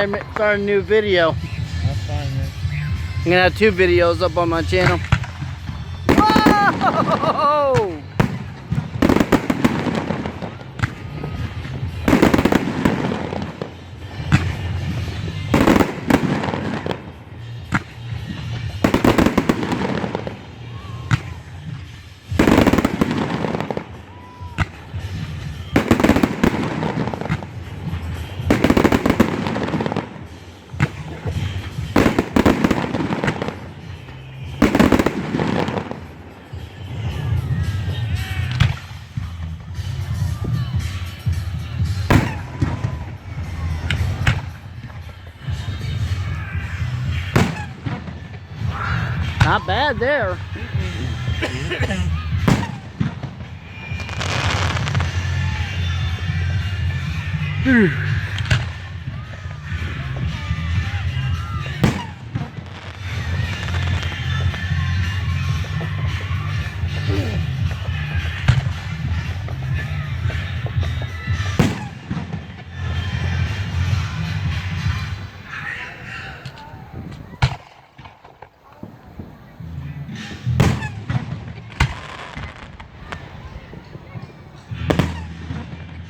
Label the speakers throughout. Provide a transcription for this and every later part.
Speaker 1: start a new video.
Speaker 2: That's fine, man.
Speaker 1: I'm gonna have 2 videos up on my channel. Whoa! Not bad there.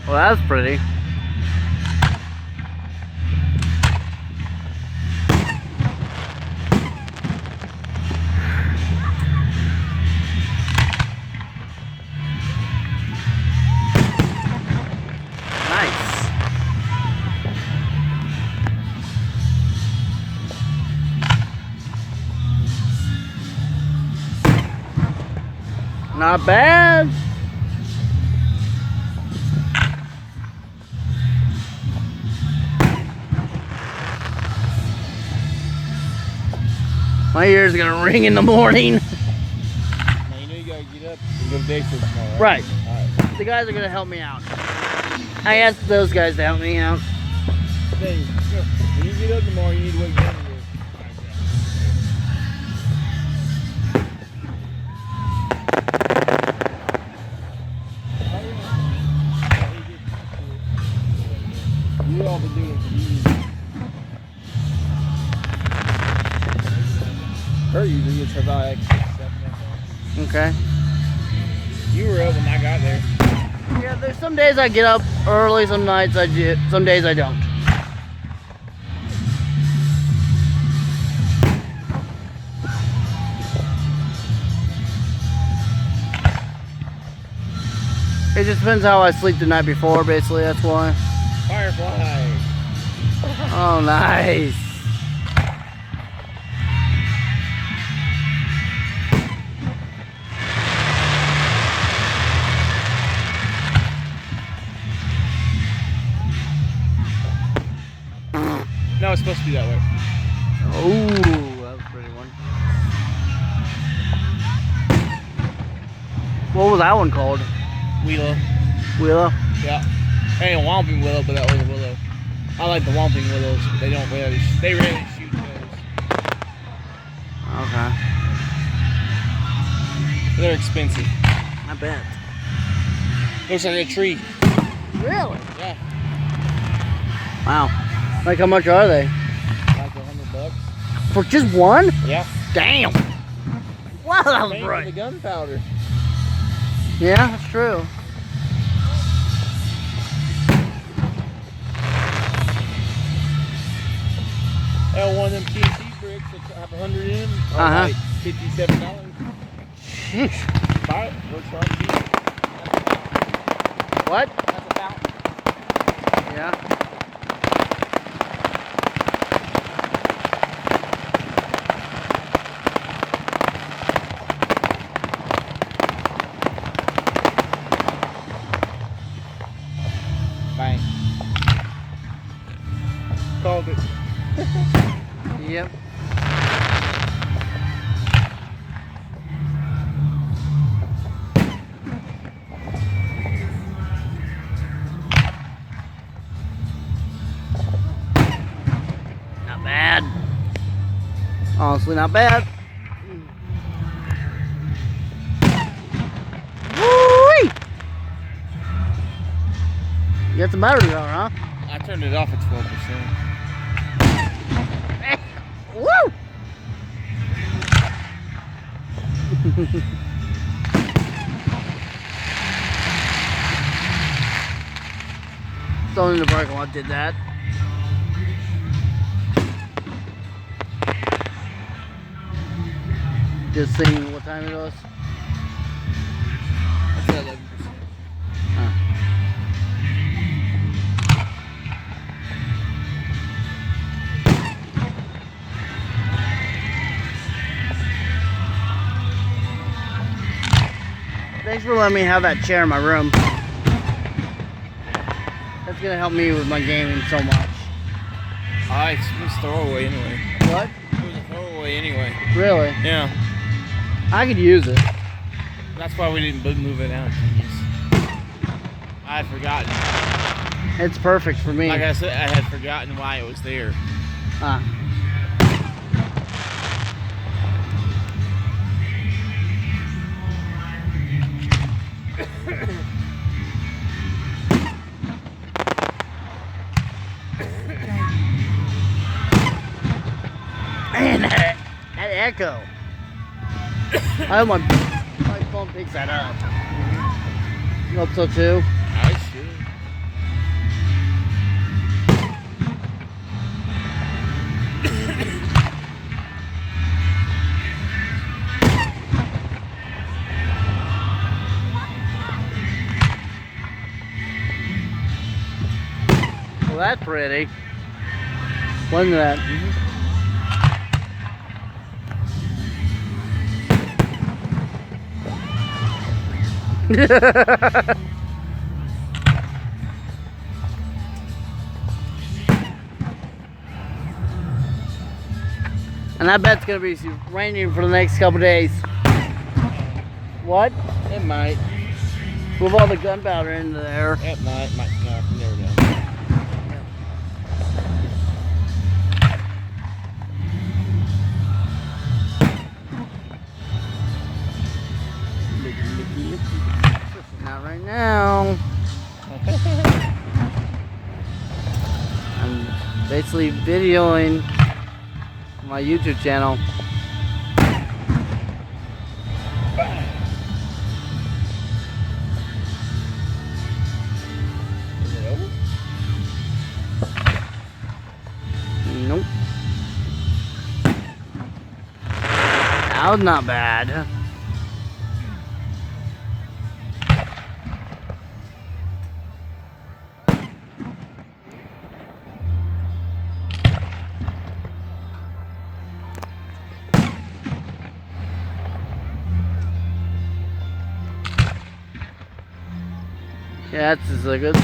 Speaker 1: Well, that's pretty. Nice. Not bad. My ears are gonna ring in the morning.
Speaker 2: Now, you know you gotta get up and go to day school tomorrow,
Speaker 1: Right.
Speaker 2: right? Alright.
Speaker 1: The guys are gonna help me out. I asked those guys to help me out.
Speaker 2: Dave, go. When you get up tomorrow, you need to wake up and do. You all been doing it for years. Her usually gets her about like 6, 7 o'clock.
Speaker 1: Okay.
Speaker 2: You were up when I got there.
Speaker 1: Yeah, there's some days I get up early, some nights I do, some days I don't. It just depends how I sleep the night before, basically, that's why.
Speaker 2: Firefly.
Speaker 1: Oh, nice.
Speaker 2: No, it's supposed to be that way.
Speaker 1: Oh, that was a pretty one. What was that one called?
Speaker 2: Willow.
Speaker 1: Willow?
Speaker 2: Yeah. Ain't a Whomping Willow, but that was a willow. I like the Whomping Willows, but they don't really, they rarely shoot those.
Speaker 1: Okay.
Speaker 2: They're expensive.
Speaker 1: I bet.
Speaker 2: Looks like a tree.
Speaker 1: Really?
Speaker 2: Yeah.
Speaker 1: Wow. Like, how much are they?
Speaker 2: Like $100.
Speaker 1: For just one?
Speaker 2: Yeah.
Speaker 1: Damn. Wow, that was
Speaker 2: Paying for
Speaker 1: bright.
Speaker 2: the gunpowder.
Speaker 1: Yeah, that's true.
Speaker 2: One of them TNT bricks that have 100 in them are like $57.
Speaker 1: Sheesh.
Speaker 2: Buy it. Works right cheap.
Speaker 1: What?
Speaker 2: That's about.
Speaker 1: Yeah.
Speaker 2: Bang. Called it.
Speaker 1: Yep. Not bad. Honestly, not bad. Woo-wee! You got some battery power, huh?
Speaker 2: I turned it off at 12%.
Speaker 1: Woo! Someone in the parking lot did that. Just seeing what time it was.
Speaker 2: That's 11%.
Speaker 1: Huh. Thanks for letting me have that chair in my room. That's gonna help me with my gaming so much.
Speaker 2: It's a throwaway anyway.
Speaker 1: What?
Speaker 2: It was a throwaway anyway.
Speaker 1: Really?
Speaker 2: Yeah.
Speaker 1: I could use it.
Speaker 2: That's why we didn't move it out. I had forgotten.
Speaker 1: It's perfect for me.
Speaker 2: Like I said, I had forgotten why it was there.
Speaker 1: Ah. Man, that echo. I hope my phone picks that up. You hope so too?
Speaker 2: I should.
Speaker 1: Well, that's pretty. Wasn't that? And I bet it's gonna be raining for the next couple days. What?
Speaker 2: It might.
Speaker 1: With all the gunpowder in there.
Speaker 2: It might. No, never know.
Speaker 1: Not right now. I'm basically videoing my YouTube channel.
Speaker 2: Is it over?
Speaker 1: Nope. That was not bad. Yeah, that's just a good.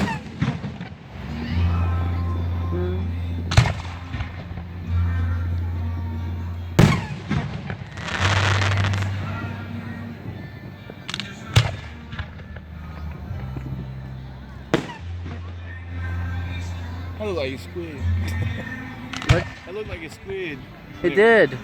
Speaker 2: I look like a squid.
Speaker 1: What?
Speaker 2: I look like a squid.
Speaker 1: It did.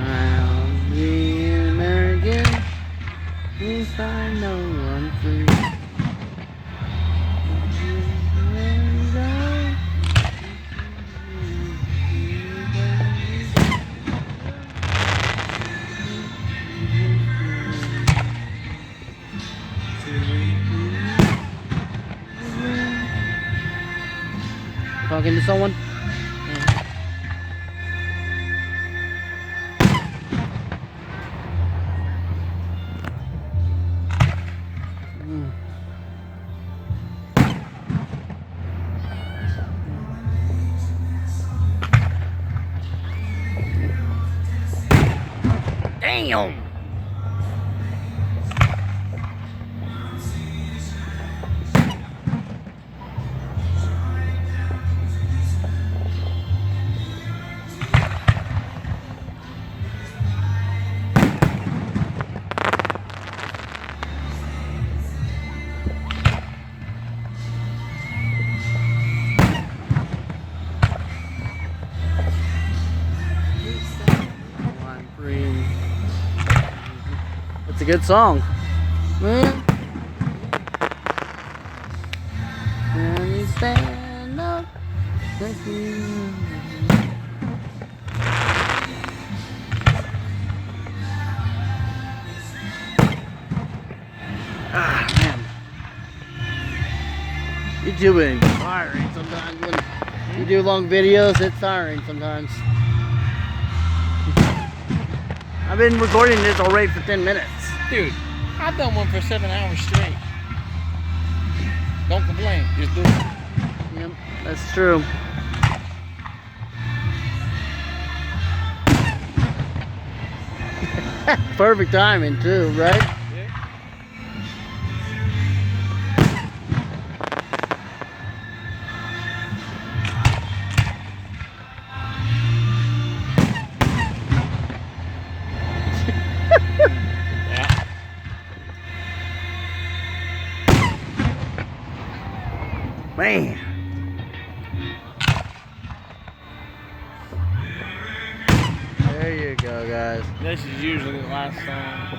Speaker 1: I'll be an American if I know I'm free. Talking to someone? Damn! It's a good song. Well, when you stand up, let's see. Ah, man. YouTube is tiring sometimes. When you do long videos, it's tiring sometimes. I've been recording this already for 10 minutes.
Speaker 2: Dude, I've done one for 7 hours straight. Don't complain, just do it.
Speaker 1: Yep, that's true. Perfect timing too, right?
Speaker 2: Yeah.
Speaker 1: Man. There you go, guys.
Speaker 2: This is usually the last song.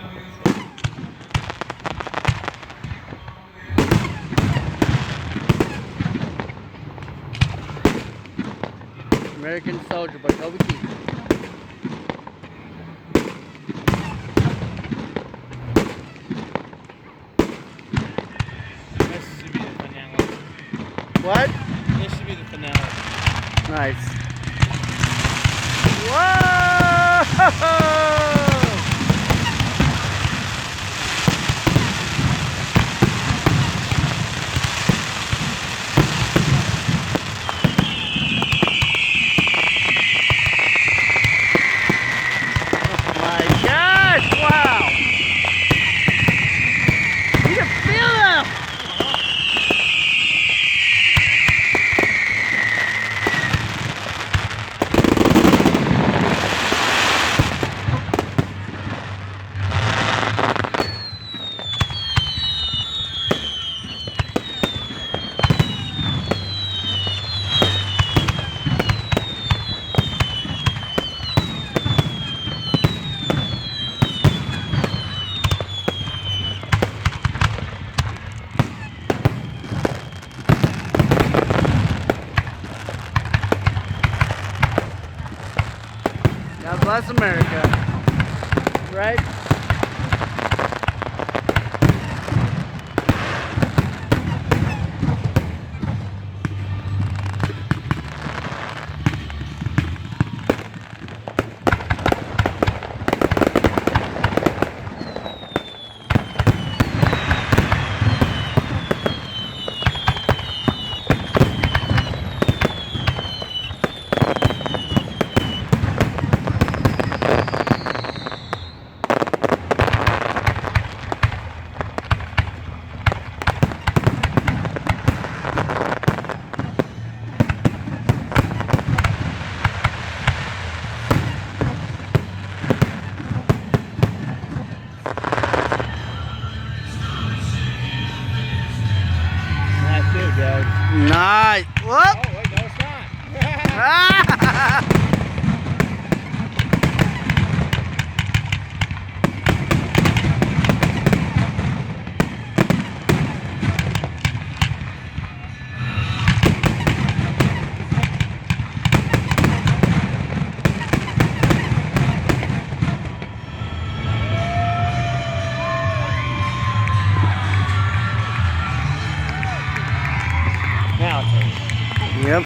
Speaker 1: American Soldier by Toby Keith.
Speaker 2: This should be the finale.
Speaker 1: What?
Speaker 2: This should be the finale.
Speaker 1: Nice. Whoa! My gosh! Wow! You can feel them! God bless America. Right?
Speaker 2: That's it, guys.
Speaker 1: Nice. Whoop!
Speaker 2: Oh, wait, no, it's not. Now it's over.
Speaker 1: Yep.